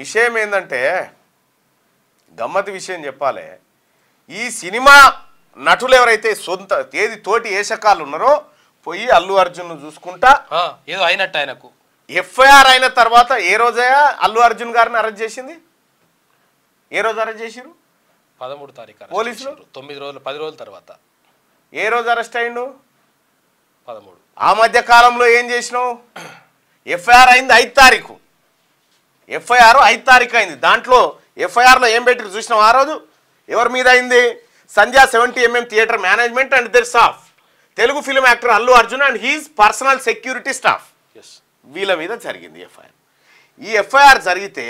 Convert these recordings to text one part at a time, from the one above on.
విషయం ఏంటంటే గమ్మతి విషయం చెప్పాలి. ఈ సినిమా నటులు ఎవరైతే సొంత తోటి ఏషకాలు ఉన్నారో పోయి అల్లు అర్జున్ చూసుకుంటా ఏదో అయినట్టు ఆయనకు ఎఫ్ఐఆర్ అయిన తర్వాత ఏ రోజయ్యా అల్లు అర్జున్ గారిని అరెస్ట్ చేసింది? ఏ రోజు అరెస్ట్ చేసిరు? 13వ తారీఖు పోలీసులు 9 రోజులు 10 రోజుల తర్వాత. ఏ రోజు అరెస్ట్ అయ్యిండు? 13. ఆ మధ్య కాలంలో ఏం చేసినావు? ఎఫ్ఐఆర్ అయింది 5 తారీఖు. ఎఫ్ఐఆర్ 5 తారీఖు అయింది. దాంట్లో ఎఫ్ఐఆర్లో ఏం పెట్టిరు చూసినావు? ఆ రోజు ఎవరి మీద అయింది? Sandhya 70mm theatre management and their staff, Telugu film actor Allu Arjun and his personal security staff, వీళ్ళ మీద జరిగింది ఎఫ్ఐఆర్. ఈ ఎఫ్ఐఆర్ జరిగితే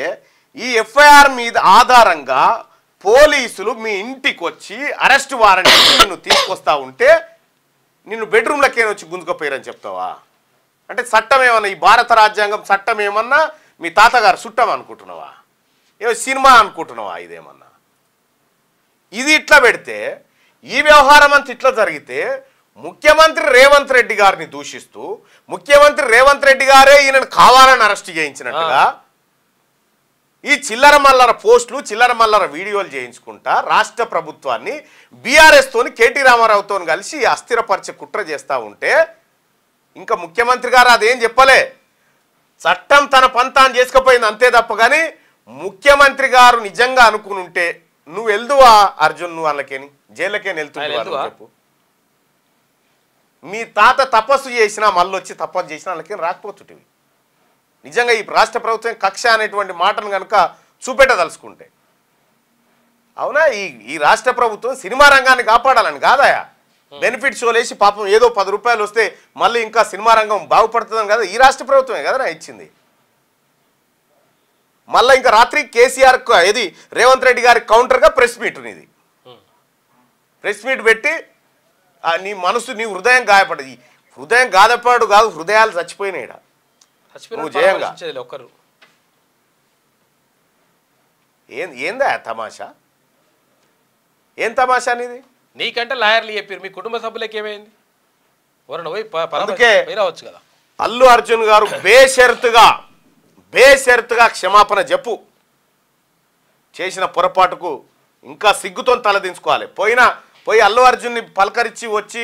ఈ ఎఫ్ఐఆర్ మీద ఆధారంగా పోలీసులు మీ ఇంటికి వచ్చి అరెస్ట్ వారెంట్ నిన్ను తీసుకొస్తా ఉంటే నిన్ను బెడ్రూమ్లకే వచ్చి గుంజుకపోయారని చెప్తావా? అంటే చట్టం ఏమన్నా, ఈ భారత రాజ్యాంగం చట్టం ఏమన్నా మీ తాతగారు చుట్టం అనుకుంటున్నావా? ఏమో సినిమా అనుకుంటున్నావా? ఇదేమన్నా ఇది ఇట్లా పెడితే ఈ వ్యవహారం అంతా ఇట్లా జరిగితే ముఖ్యమంత్రి రేవంత్ రెడ్డి గారిని దూషిస్తూ ముఖ్యమంత్రి రేవంత్ రెడ్డి గారే ఈయనను కావాలని అరెస్ట్ చేయించినట్టుగా ఈ చిల్లర మల్లర పోస్టులు చిల్లర మల్లర వీడియోలు చేయించుకుంటా రాష్ట్ర ప్రభుత్వాన్ని బీఆర్ఎస్ తోని కేటీ రామారావుతో కలిసి అస్థిరపరిచే కుట్ర చేస్తూ ఉంటే ఇంకా ముఖ్యమంత్రి గారు అదేం చెప్పలే, చట్టం తన పంతాన్ని చేసుకుపోయింది అంతే తప్ప. కానీ ముఖ్యమంత్రి గారు నిజంగా అనుకుని ఉంటే నువ్వు వెళ్దువా అర్జున్? నువ్వు వాళ్ళకేని జైళ్ళకేని వెళ్తున్నావు చెప్పు. మీ తాత తపస్సు చేసినా మళ్ళీ వచ్చి తపస్సు చేసినా వాళ్ళకేం రాకపోతుంటివి. నిజంగా ఈ రాష్ట్ర ప్రభుత్వం కక్ష అనేటువంటి మాటను కనుక చూపెట్టదలుచుకుంటే అవునా? ఈ రాష్ట్ర ప్రభుత్వం సినిమా రంగాన్ని కాపాడాలని కాదాయా? బెనిఫిట్ షోలు వేసి పాపం ఏదో 10 రూపాయలు వస్తే మళ్ళీ ఇంకా సినిమా రంగం బాగుపడుతుందని కదా ఈ రాష్ట్ర ప్రభుత్వమే కదా ఇచ్చింది. మళ్ళీ ఇంకా రాత్రి కేసీఆర్ ఇది రేవంత్ రెడ్డి గారి కౌంటర్గా ప్రెస్ మీట్ ఇది ప్రెస్ మీట్ పెట్టి నీ మనసు నీ హృదయం గాయపడదు. హృదయం గాయపడు కాదు, హృదయాలు చచ్చిపోయినాయి. నువ్వు జయంగా ఒక్కరు ఏందా తమాషా? ఏం తమాషా అనేది? నీకంటే లాయర్లు చెప్పారు, మీ కుటుంబ సభ్యులకి ఏమైంది? అందుకే రావచ్చు కదా. అల్లు అర్జున్ గారు బేషరతుగా క్షమాపణ చెప్పు. చేసిన పొరపాటుకు ఇంకా సిగ్గుతో తలదించుకోవాలి. పోయి అల్లు అర్జున్ని పలకరించి వచ్చి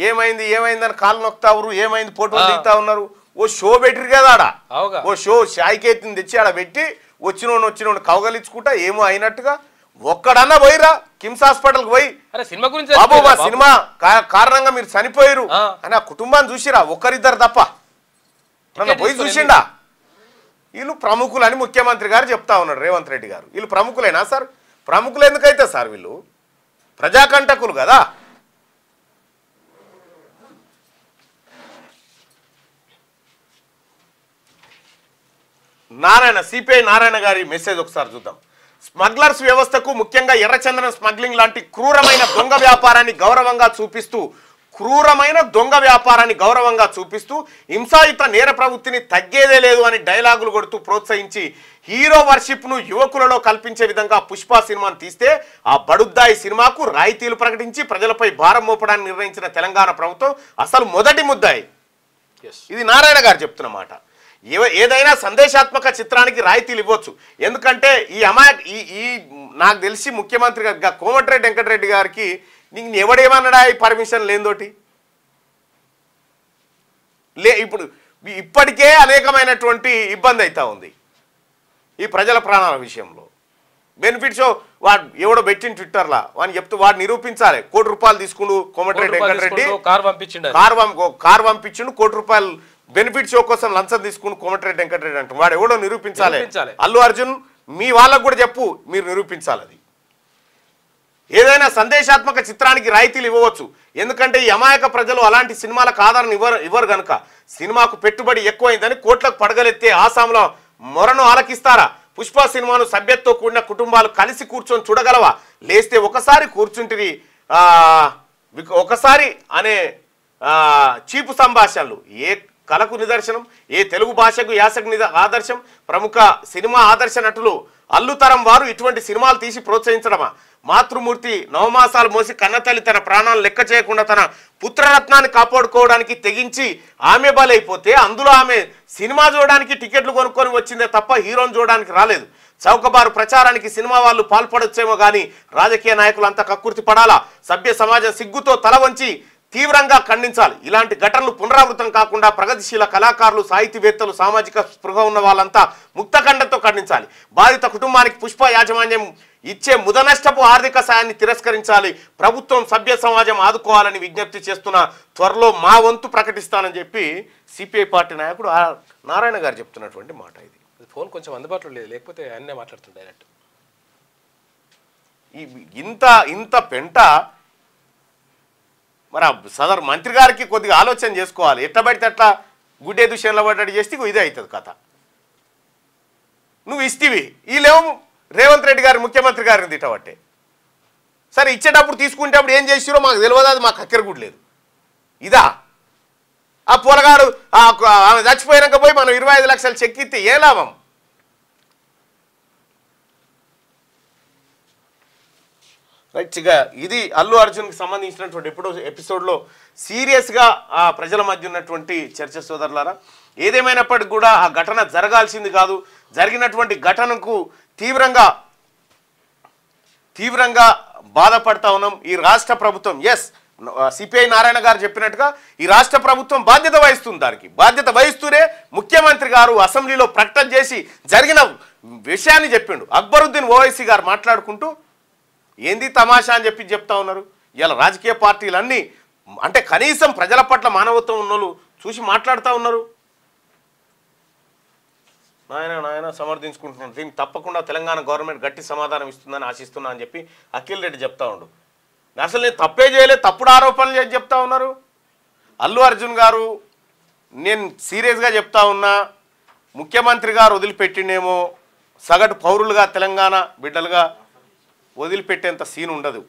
ఏమైందని కాళ్ళు నొక్కుతారు, ఏమైంది ఫోటోలు దిగుతా ఉన్నారు. ఓ షో పెట్టిరు కదా ఆడ, ఓ షో షాయికేతిని తెచ్చి ఆడ పెట్టి వచ్చినోడు కవగలించుకుంటా ఏమో అయినట్టుగా ఒక్కడన్నా పోయిరా కిమ్స్ హాస్పిటల్కి పోయి సినిమా గురించి బాబు మా సినిమా కారణంగా మీరు చనిపోయారు అని ఆ కుటుంబాన్ని చూసిరా? ఒక్కరిద్దరు తప్ప నన్ను పోయి చూసిండా? వీళ్ళు ప్రముఖులని ముఖ్యమంత్రి గారు చెప్తా ఉన్నాడు రేవంత్ రెడ్డి గారు. వీళ్ళు ప్రముఖులేనా సార్? ప్రముఖులు ఎందుకైతే సార్? వీళ్ళు ప్రజాకంటకులు కదా. సిపిఐ నారాయణ గారి మెసేజ్ ఒకసారి చూద్దాం. స్మగ్లర్స్ వ్యవస్థకు ముఖ్యంగా ఎర్రచందనం స్మగ్లింగ్ లాంటి క్రూరమైన దొంగ వ్యాపారాన్ని గౌరవంగా చూపిస్తూ హింసాయుత నేర ప్రవృత్తిని తగ్గేదే లేదు అని డైలాగులు కొడుతూ ప్రోత్సహించి హీరో వర్షిప్ను యువకులలో కల్పించే విధంగా పుష్ప సినిమాను తీస్తే ఆ బడుద్దాయి సినిమాకు రాయితీలు ప్రకటించి ప్రజలపై భారం మోపడాన్ని నిర్ణయించిన తెలంగాణ ప్రభుత్వం అసలు మొదటి ముద్దాయి. ఇది నారాయణ గారు చెప్తున్న మాట. ఏదైనా సందేశాత్మక చిత్రానికి రాయితీలు ఇవ్వచ్చు. ఎందుకంటే ఈ నాకు తెలిసి ముఖ్యమంత్రి కోమటిరెడ్డి వెంకటరెడ్డి గారికి నీకు ఎవడేమన్నాడా ఈ పర్మిషన్ లేనిదోటి ఇప్పటికే అనేకమైనటువంటి ఇబ్బంది అవుతా ఉంది ఈ ప్రజల ప్రాణాల విషయంలో. బెనిఫిట్ షో వాడు ఎవడో పెట్టిన ట్విట్టర్లా వాడిని చెప్తూ వాడు నిరూపించాలి. ₹1 కోటి తీసుకుండు కోమటిరెడ్డి వెంకటరెడ్డి, కారు పంపించిండు, ₹1 బెనిఫిట్ షో కోసం లంచం తీసుకుని కోమటిరెడ్డి వెంకటరెడ్డి అంటారు. వాడు ఎవడో నిరూపించాలి. అల్లు అర్జున్ మీ వాళ్ళకు కూడా చెప్పు, మీరు నిరూపించాలి. అది ఏదైనా సందేశాత్మక చిత్రానికి రాయితీలు ఇవ్వవచ్చు. ఎందుకంటే ఈ అమాయక ప్రజలు అలాంటి సినిమాలకు ఆదరణ ఇవ్వరు కనుక. సినిమాకు పెట్టుబడి ఎక్కువైందని కోట్లకు పడగలెత్తే ఆసాంలో మొరను ఆలకిస్తారా? పుష్ప సినిమాను సభ్యతతో కూడిన కుటుంబాలు కలిసి కూర్చొని చూడగలవా? లేస్తే ఒకసారి కూర్చుంటివి ఒకసారి అనే చీపు సంభాషణలు ఏ కళకు నిదర్శనం, ఏ తెలుగు భాషకు యాసకు ఆదర్శం? ప్రముఖ సినిమా ఆదర్శ నటులు అల్లుతరం వారు ఇటువంటి సినిమాలు తీసి ప్రోత్సహించడమా? మాతృమూర్తి నవమాసాలు మోసి కన్నతల్లి తన ప్రాణాలను లెక్క చేయకుండా తన పుత్రరత్నాన్ని కాపాడుకోవడానికి తెగించి ఆమె బలైపోతే అందులో ఆమె సినిమా చూడడానికి టికెట్లు కొనుక్కొని వచ్చిందే తప్ప హీరోని చూడడానికి రాలేదు. చౌకబారు ప్రచారానికి సినిమా వాళ్ళు పాల్పడొచ్చేమో కానీ రాజకీయ నాయకులు అంతా కక్కుర్తి పడాలా. సభ్య సమాజం సిగ్గుతో తల వంచి తీవ్రంగా ఖండించాలి. ఇలాంటి ఘటనలు పునరావృతం కాకుండా ప్రగతిశీల కళాకారులు, సాహితీవేత్తలు, సామాజిక స్పృహ ఉన్న వాళ్ళంతా ముక్తఖండంతో ఖండించాలి. బాధిత కుటుంబానికి పుష్ప యాజమాన్యం ఇచ్చే ముదనష్టపు ఆర్థిక సాయాన్ని తిరస్కరించాలి. ప్రభుత్వం, సభ్య సమాజం ఆదుకోవాలని విజ్ఞప్తి చేస్తున్న. త్వరలో మా వంతు ప్రకటిస్తానని చెప్పి సిపిఐ పార్టీ నాయకుడు నారాయణ గారు చెప్తున్నటువంటి మాట. ఇది ఫోన్ కొంచెం అందుబాటులో లేదు, లేకపోతే అన్నే మాట్లాడుతుంది డైరెక్ట్. ఇంత పెంట మరి సదరు మంత్రి గారికి కొద్దిగా ఆలోచన చేసుకోవాలి. ఎట్టబడితే అట్లా గుడ్డే దుష్యంలో పడ్డట్టు చేస్తే ఇదే అవుతుంది కథ. నువ్వు ఇస్తేవి వీళ్ళేమో రేవంత్ రెడ్డి గారు ముఖ్యమంత్రి గారిని తిట్టబట్టే. సరే ఇచ్చేటప్పుడు తీసుకునేటప్పుడు ఏం చేసిరో మాకు తెలియదు, అది మాకు అక్కర కూడా లేదు. ఇదా ఆ పూలగాడు ఆమె చచ్చిపోయాక పోయి మనం 25 లక్షలు చెక్ ఇస్తే ఏ లాభం? రైట్గా ఇది అల్లు అర్జున్కి సంబంధించినటువంటి ఎపిసోడ్లో సీరియస్గా ఆ ప్రజల మధ్య ఉన్నటువంటి చర్చ సోదరులారా. ఏదేమైనప్పటికీ కూడా ఆ ఘటన జరగాల్సింది కాదు. జరిగినటువంటి ఘటనకు తీవ్రంగా బాధపడతా ఉన్నాం. ఈ రాష్ట్ర ప్రభుత్వం సిపిఐ నారాయణ గారు చెప్పినట్టుగా ఈ రాష్ట్ర ప్రభుత్వం బాధ్యత వహిస్తుంది. దానికి బాధ్యత వహిస్తూనే ముఖ్యమంత్రి గారు అసెంబ్లీలో ప్రకటన చేసి జరిగిన విషయాన్ని చెప్పిండు. అక్బరుద్దీన్ ఓవైసీ గారు మాట్లాడుకుంటూ ఏంది తమాషా అని చెప్తా ఉన్నారు. ఇలా రాజకీయ పార్టీలన్నీ అంటే కనీసం ప్రజల పట్ల మానవత్వం ఉన్నోళ్ళు చూసి మాట్లాడుతూ ఉన్నారు. నాయన సమర్థించుకుంటున్నాను. దీనికి తప్పకుండా తెలంగాణ గవర్నమెంట్ గట్టి సమాధానం ఇస్తుందని ఆశిస్తున్నా అని చెప్పి అఖిల్ రెడ్డి చెప్తా ఉండు. అసలు నేను తప్పే చేయలేదు, తప్పుడు ఆరోపణలు చేసి చెప్తా ఉన్నారు. అల్లు అర్జున్ గారు నేను సీరియస్గా చెప్తా ఉన్నా, ముఖ్యమంత్రి గారు వదిలిపెట్టినేమో సగటు పౌరులుగా తెలంగాణ బిడ్డలుగా వదిలిపెట్టేంత సీన్ ఉండదు.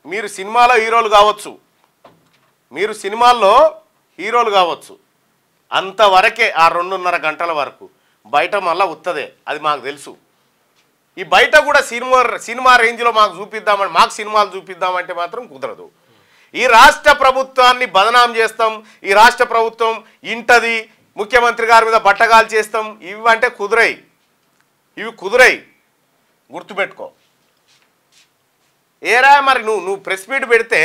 మీరు సినిమాలో హీరోలు కావచ్చు అంతవరకే. ఆ 2.5 గంటల వరకు బయట మళ్ళీ ఉత్తదే, అది మాకు తెలుసు. ఈ బయట కూడా సినిమా రేంజ్లో మాకు సినిమాలు చూపిద్దామంటే మాత్రం కుదరదు. ఈ రాష్ట్ర ప్రభుత్వాన్ని బదనాం చేస్తాం, ఈ రాష్ట్ర ప్రభుత్వం ఇంటది, ముఖ్యమంత్రి గారి మీద బట్టగాలు చేస్తాం, ఇవి కుదురై గుర్తుపెట్టుకో. ఏరా మరి నువ్వు ప్రెస్ మీట్ పెడితే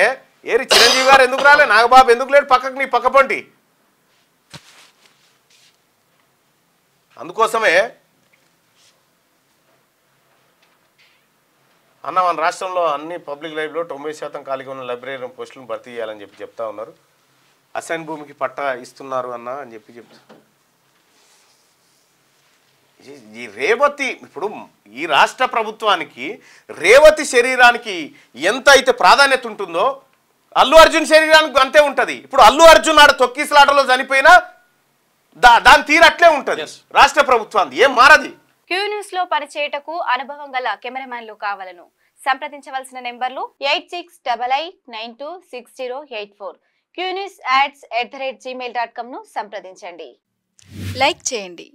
ఏరి చిరంజీవి గారు ఎందుకు రాలే, నాగబాబు ఎందుకు లేడు పక్కకు, నీ పక్క పంటి. అందుకోసమే అన్న మన రాష్ట్రంలో అన్ని పబ్లిక్ లైబ్రరీలో 90% ఖాళీగా ఉన్న లైబ్రరీ పోస్టులను భర్తీ చేయాలని చెప్తా ఉన్నారు. అసైన్ భూమికి పట్టా ఇస్తున్నారు అన్న అని చెప్తా. ఈ రేవతి ఇప్పుడు ఈ రాష్ట్ర ప్రభుత్వానికి రేవతి శరీరానికి ఎంత అయితే ప్రాధాన్యత ఉంటుందో అల్లు అర్జున్ శరీరానికి అంతే ఉంటుంది. ఇప్పుడు అల్లు అర్జున్ ఆడ తొక్కిసలాటలో చనిపోయినా దాని తీరు అట్లే ఉంటుంది. రాష్ట్ర ప్రభుత్వాన్ని ఏం మారది. క్యూ న్యూస్ లో పనిచేయటకు అనుభవం గల కెమెరామెన్లు కావాలను సంప్రదించవలసిన నెంబర్లు 8688926084. qnewsads@gmail.com ను సంప్రదించండి. లైక్ చేయండి,